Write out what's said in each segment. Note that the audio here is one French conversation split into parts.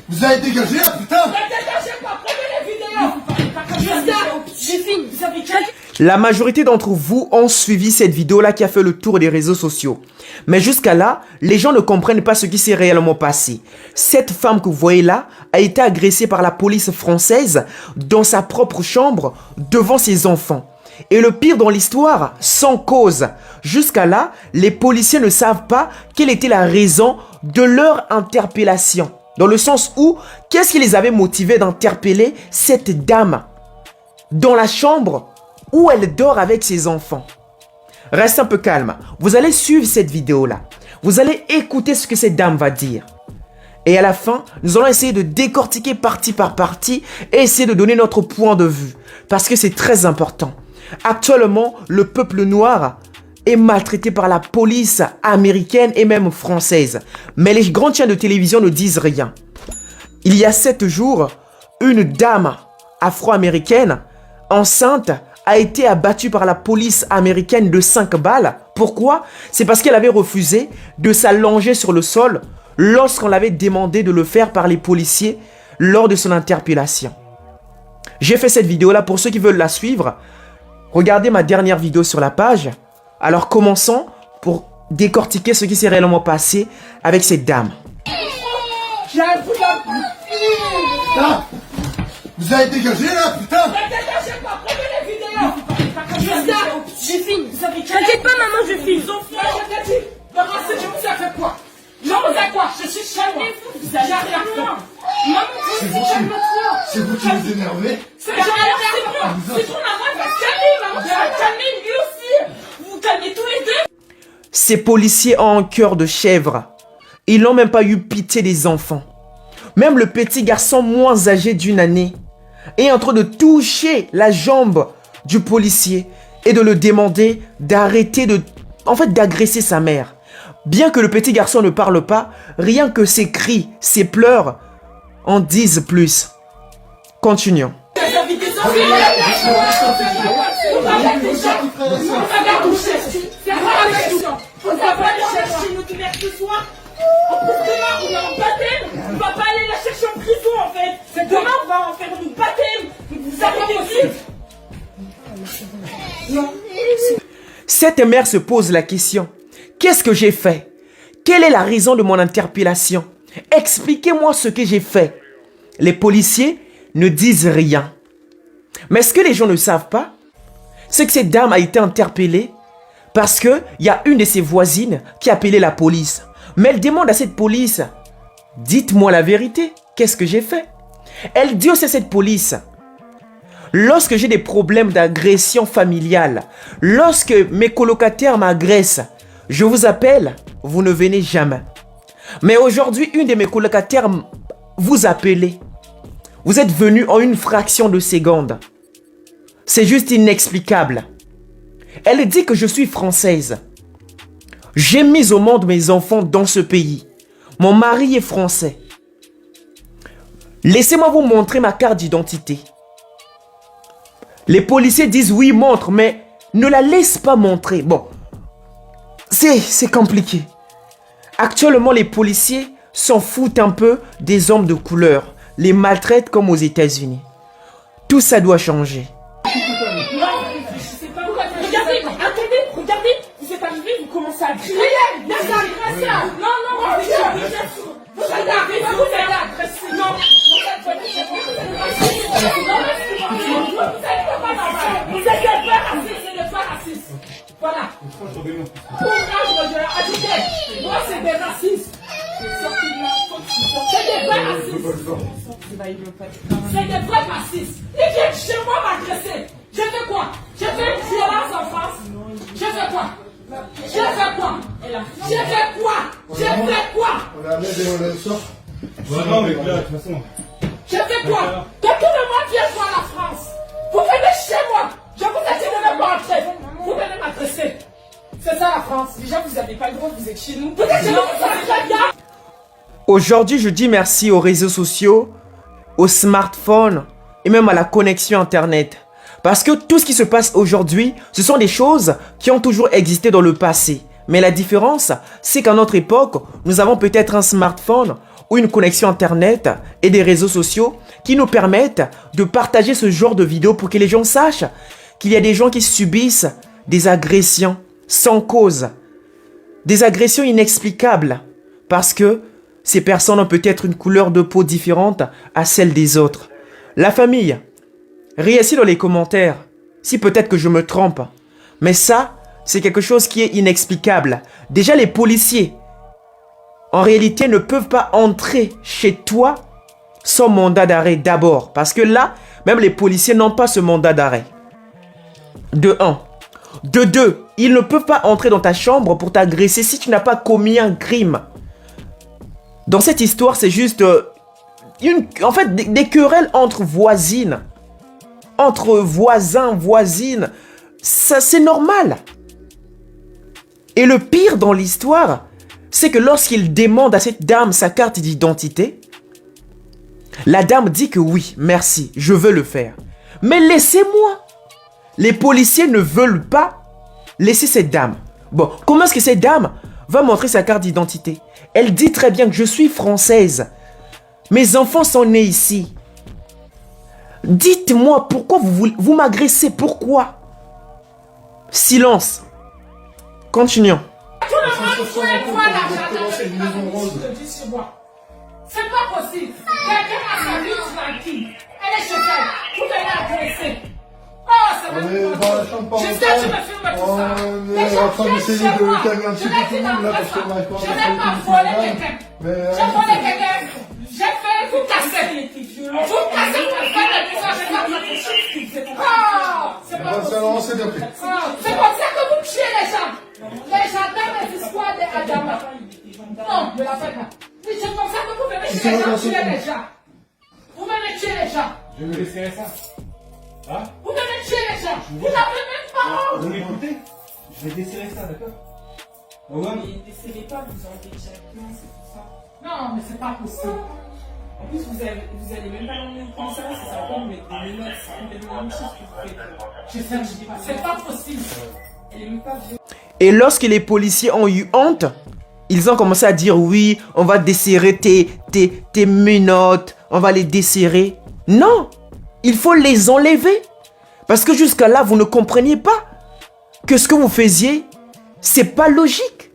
Vous avez dégagé là, putain! Dégagez pas, prenez les vidéos! J'ai fini, vous avez quel... La majorité d'entre vous ont suivi cette vidéo-là qui a fait le tour des réseaux sociaux. Mais jusqu'à là, les gens ne comprennent pas ce qui s'est réellement passé. Cette femme que vous voyez là a été agressée par la police française dans sa propre chambre devant ses enfants. Et le pire dans l'histoire, sans cause. Jusqu'à là, les policiers ne savent pas quelle était la raison de leur interpellation. Dans le sens où, qu'est-ce qui les avait motivés d'interpeller cette dame dans la chambre où elle dort avec ses enfants? Reste un peu calme. Vous allez suivre cette vidéo-là. Vous allez écouter ce que cette dame va dire. Et à la fin, nous allons essayer de décortiquer partie par partie et essayer de donner notre point de vue. Parce que c'est très important. Actuellement, le peuple noir est maltraité par la police américaine et même française. Mais les grandes chaînes de télévision ne disent rien. Il y a 7 jours, une dame afro-américaine enceinte a été abattue par la police américaine de 5 balles. Pourquoi? C'est parce qu'elle avait refusé de s'allonger sur le sol lorsqu'on l'avait demandé de le faire par les policiers lors de son interpellation. J'ai fait cette vidéo-là pour ceux qui veulent la suivre. Regardez ma dernière vidéo sur la page. Alors commençons pour décortiquer ce qui s'est réellement passé avec cette dame. J'ai un coup Putain! Vous avez dégagé là, putain! Dégagez pas, prenez les vidéos! J'ai fini, vous avez quel... T'inquiète pas maman, je filme. Je t'ai dit, je vous ai fait quoi? Je vous ai quoi? Je suis chez moi. Vous avez rien fait. Maman, C'est vous qui vous énervez? c'est ton maman, elle va se calmer, maman, tu vas te calmer lui aussi. Vous vous calmez tous les deux. Ces policiers ont un cœur de chèvre. Ils n'ont même pas eu pitié des enfants. Même le petit garçon moins âgé d'une année est en train de toucher la jambe du policier et de le demander d'arrêter d'agresser sa mère. Bien que le petit garçon ne parle pas, rien que ses cris, ses pleurs en disent plus. Continuons. On va pas aller la chercher en prison en fait. Demain on va en faire une baptême. Vous avez dit. Non. Cette mère se pose la question. Qu'est-ce que j'ai fait? Quelle est la raison de mon interpellation? Expliquez-moi ce que j'ai fait. Les policiers ne disent rien. Mais ce que les gens ne savent pas, c'est que cette dame a été interpellée parce qu'il y a une de ses voisines qui a appelé la police. Mais elle demande à cette police, dites-moi la vérité, qu'est-ce que j'ai fait? Elle dit aussi à cette police, lorsque j'ai des problèmes d'agression familiale, lorsque mes colocataires m'agressent, je vous appelle, vous ne venez jamais. Mais aujourd'hui, une de mes colocataires vous appelez. Vous êtes venu en une fraction de seconde. C'est juste inexplicable. Elle dit que je suis française. J'ai mis au monde mes enfants dans ce pays. Mon mari est français. Laissez-moi vous montrer ma carte d'identité. Les policiers disent oui, montre, mais ne la laisse pas montrer. Bon, c'est compliqué. Actuellement, les policiers s'en foutent un peu des hommes de couleur. Les maltraitent comme aux États-Unis. Tout ça doit changer. Regardez, vous êtes arrivé, vous commencez à crier. Non, vous êtes agressé. Non, vous êtes pas raciste. Voilà. Moi, c'est des racistes. C'est des vrais racistes. C'est des vrais racistes. Ils viennent chez moi m'agresser. Je fais quoi? Je fais une violence en France. Je fais quoi? Je fais quoi? Je fais quoi? Je fais quoi? On a amené des sort. Non, mais là, de toute façon. Je fais quoi? Que tout le monde vienne voir la France. Vous venez chez moi. Je vous ai dit de ne pas entrer. Vous venez m'agresser. C'est ça la France. Déjà, vous n'avez pas le droit, vous êtes chez nous. Peut-être que vous êtes très bien. Aujourd'hui, je dis merci aux réseaux sociaux, aux smartphones et même à la connexion Internet. Parce que tout ce qui se passe aujourd'hui, ce sont des choses qui ont toujours existé dans le passé. Mais la différence, c'est qu'à notre époque, nous avons peut-être un smartphone ou une connexion internet et des réseaux sociaux qui nous permettent de partager ce genre de vidéos pour que les gens sachent qu'il y a des gens qui subissent des agressions sans cause, des agressions inexplicables parce que ces personnes ont peut-être une couleur de peau différente à celle des autres. La famille, réagissez dans les commentaires si peut-être que je me trompe, mais ça, c'est quelque chose qui est inexplicable. Déjà, les policiers, en réalité, ne peuvent pas entrer chez toi sans mandat d'arrêt d'abord. Parce que là, même les policiers n'ont pas ce mandat d'arrêt. De 1. De 2, ils ne peuvent pas entrer dans ta chambre pour t'agresser si tu n'as pas commis un crime. Dans cette histoire, c'est juste en fait des querelles entre voisines. Entre voisins, voisines. Ça, c'est normal. Et le pire dans l'histoire, c'est que lorsqu'il demande à cette dame sa carte d'identité, la dame dit que oui, merci, je veux le faire. Mais laissez-moi. Les policiers ne veulent pas laisser cette dame. Bon, comment est-ce que cette dame va montrer sa carte d'identité? Elle dit très bien que je suis française. Mes enfants sont nés ici. Dites-moi pourquoi vous m'agressez, pourquoi? Silence. Continuons. Tout le monde souhaite voir l'argent. C'est pas possible. Quelqu'un a sa vie tranquille. Elle est chez elle. Vous venez agresser. Oh, ça va me prendre. J'espère que tu me filmes tout ça. On est en train d'essayer de calmer un petit peu tout le monde là parce qu'on n'arrive pas à Je n'ai pas volé quelqu'un. J'ai volé quelqu'un. J'ai fait tout casser. Tout casser pour faire la maison. Je n'ai pas touché. Oh, c'est pas possible. C'est bien fait. C'est comme ça que vous tuez les gens. Les gendarmes et l'espoir des Adama. Non, ne la faites pas. C'est comme ça que vous venez tuer les gens, tuer les gens. Vous venez tuer les gens. Je vais laisser ça. Hein? Vous venez tuer les gens. Vous n'avez même pas honte. Vous m'écoutez? Je vais desserrer ça, d'accord? Ouais. Ne décevez pas, vous enlevez directement, c'est tout ça. Non, mais c'est pas possible. En plus, vous allez même pas l'emmener au commissariat, c'est ça, comme des menottes, c'est complètement la même chose que vous faites. Je sais que je dis pas, c'est pas possible. Elle est même pas violente. Et lorsque les policiers ont eu honte, ils ont commencé à dire oui, on va desserrer tes menottes, on va les desserrer. Non, il faut les enlever. Parce que jusqu'à là, vous ne compreniez pas que ce que vous faisiez, c'est pas logique.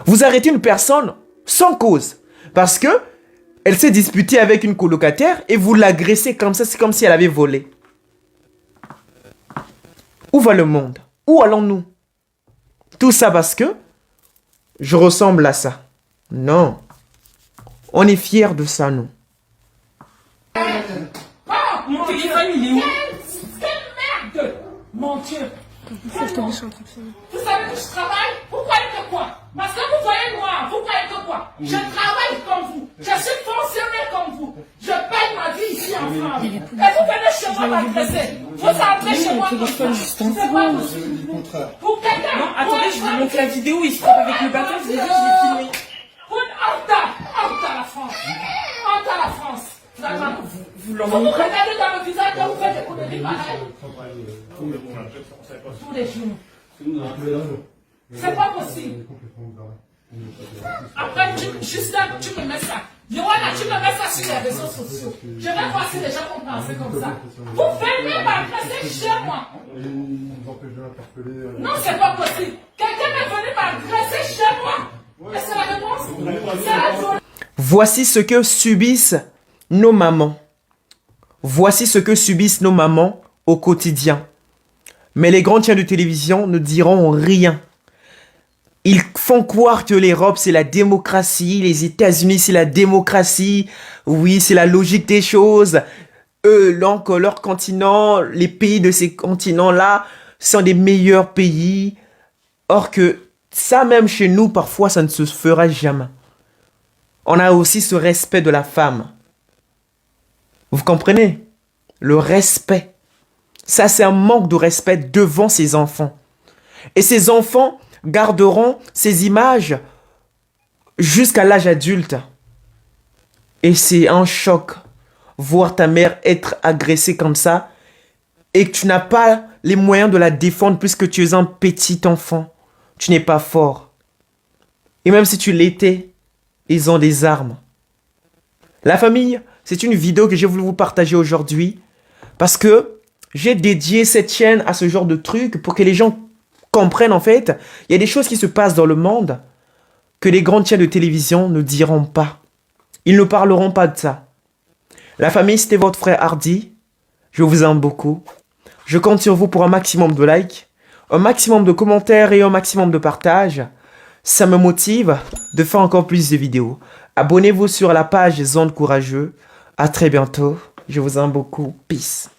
Vous arrêtez une personne sans cause. Parce que elle s'est disputée avec une colocataire et vous l'agressez comme ça, c'est comme si elle avait volé. Où va le monde? Où allons-nous? Tout ça parce que je ressemble à ça. Non. On est fiers de ça, nous. Mon téléphone, il est où? Quelle merde! Mon Dieu! Vous savez que je travaille? Vous croyez que quoi? Parce que vous voyez moi, vous croyez que quoi? Je travaille comme vous. Je suis fonctionnaire comme vous. Je paye ma vie ici en France. Et vous venez chez moi m'agresser. Vous entrez chez moi comme ça. C'est pas possible. Pour quelqu'un. Non, attendez, je vous montre la vidéo, il se frappe avec le bâton, je vous ai dit, je l'ai filmé. Honte à la France. Honte à la France. Vous Vous l'en vous montrez? regardez dans le visage et vous faites des conneries pareilles. Tous les jours. C'est pas possible. Après, juste là, tu me mets ça. Yoanna, tu me mets ça sur les réseaux sociaux. Je vais voir si les gens vont penser comme ça. Vous venez m'agresser chez moi. Non, c'est pas possible. Quelqu'un est venu m'agresser chez moi. Et c'est la réponse. C'est la violence. Voici ce que subissent nos mamans. Voici ce que subissent nos mamans au quotidien. Mais les grandes chaînes de télévision ne diront rien. Ils font croire que l'Europe, c'est la démocratie, les États-Unis, c'est la démocratie. Oui, c'est la logique des choses. Eux, donc, leur continent, les pays de ces continents-là sont des meilleurs pays. Or que ça, même chez nous, parfois, ça ne se fera jamais. On a aussi ce respect de la femme. Vous comprenez? Le respect. Ça, c'est un manque de respect devant ses enfants. Et ces enfants garderont ces images jusqu'à l'âge adulte. Et c'est un choc. Voir ta mère être agressée comme ça et que tu n'as pas les moyens de la défendre puisque tu es un petit enfant. Tu n'es pas fort. Et même si tu l'étais, Ils ont des armes. La famille, c'est une vidéo que j'ai voulu vous partager aujourd'hui parce que j'ai dédié cette chaîne à ce genre de trucs pour que les gens comprennent en fait. Il y a des choses qui se passent dans le monde que les grandes chaînes de télévision ne diront pas. Ils ne parleront pas de ça. La famille, c'était votre frère Hardy. Je vous aime beaucoup. Je compte sur vous pour un maximum de likes, un maximum de commentaires et un maximum de partages. Ça me motive de faire encore plus de vidéos. Abonnez-vous sur la page Zone Courageux. À très bientôt. Je vous aime beaucoup. Peace.